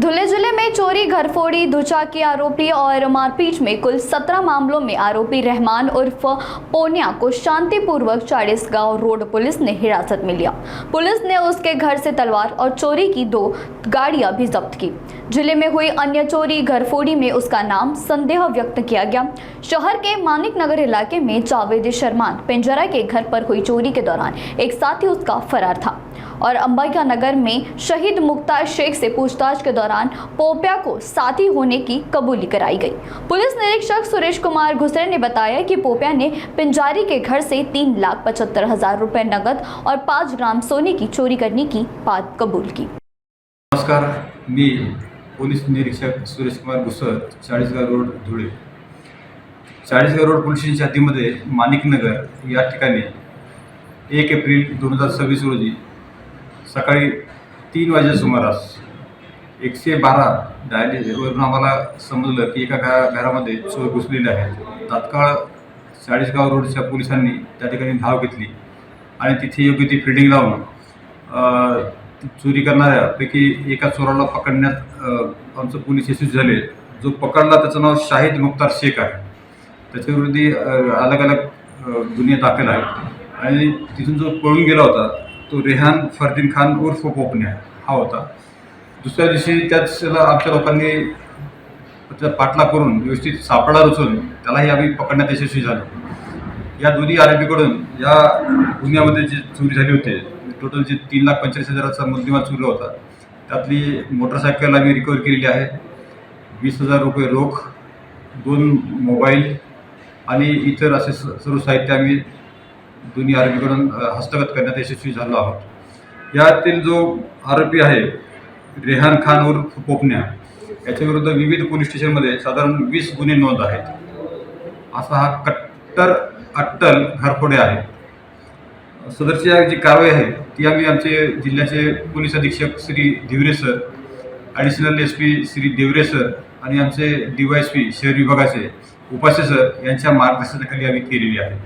धुले जिले में चोरी, घरफोड़ी, दुचाकी आरोपी और मारपीट में कुल 17 मामलों में आरोपी रहमान उर्फ पोनिया को शांतिपूर्वक 40 गांव रोड पुलिस ने हिरासत में लिया। पुलिस ने उसके घर से तलवार और चोरी की 2 गाड़ियां भी जब्त की। जिले में हुई अन्य चोरी, घरफोड़ी में उसका नाम संदेह व्यक्त किया गया। शहर के मानिक नगर इलाके में जावेद शर्मान पिंजरा के घर पर हुई चोरी के दौरान एक साथी उसका फरार था और अंबिका नगर में शहीद मुख्तार शेख से पूछताछ के दौरान पोपिया को साथी होने की कबूली कराई गई। पुलिस निरीक्षक सुरेश कुमार घुसरे ने बताया कि पोपिया ने पिंजारी के घर से 3,75,000 रुपए नकद और 5 ग्राम सोने की चोरी करने की बात कबूल की। नमस्कार, मी पोलीस निरीक्षक सुरेश कुमार घुसर, 40गाव रोड, धुळे। 40गाव रोड पोलीस स्टेशनच्या हद्दीमध्ये माणिकनगर या ठिकाणी 1 एप्रिल 2026 रोजी सकाळी 3 वाजेच्या सुमारास 112 डायलीवरून आम्हाला समजलं की एका घरामध्ये चोर घुसलेले आहेत। तात्काळ 40गाव रोडच्या पोलिसांनी त्या ठिकाणी धाव घेतली आणि तिथे योग्य ती फिल्डिंग लावून चोरी करणाऱ्यापैकी एका चोराला पकडण्यात आमचं पोलीस यशस्वी झाले। जो पकडला त्याचं नाव शाहिद मुख्तार शेख आहे। त्याच्याविरुद्ध अलग अलग गुन्हे दाखल आहेत आणि तिथून जो पळून गेला होता तो रेहान फरदीन खान उर्फ पोपण्या हा होता। दुसऱ्या दिवशी त्याला आमच्या लोकांनी त्याचा पाठलाग करून व्यवस्थित सापळा रचून त्यालाही आम्ही पकडण्यात यशस्वी झालो। या दोन्ही आरोपीकडून या गुन्ह्यामध्ये जी चोरी झाली होती, टोटल जे 3,45,000चा मुद्देमाल चोरी होता, त्यातली मोटरसायकल आम्ही रिकवर केलेली आहे। 20,000 रुपये रोख, 2 मोबाईल आणि इतर असे सर्व साहित्य आम्ही दोन्ही आरोपीकडून हस्तगत करण्यात यशस्वी झालो आहोत। यातील जो आरोपी आहे रेहान खान उर्फ पोपण्या, याच्याविरुद्ध विविध पोलीस स्टेशनमध्ये साधारण 20 गुन्हे नोंद आहेत। असा हा कट्टर अट्टल घरफोडे आहे। सदरची जी कारवाई आहे ती आम्ही आमचे जिल्ह्याचे पोलीस अधीक्षक Shri Divre sir, additional SP Shri Deore sir आणि आमचे DYSP शहर विभागाचे उपास्य सर यांच्या मार्गदर्शनाखाली आम्ही केलेली आहे।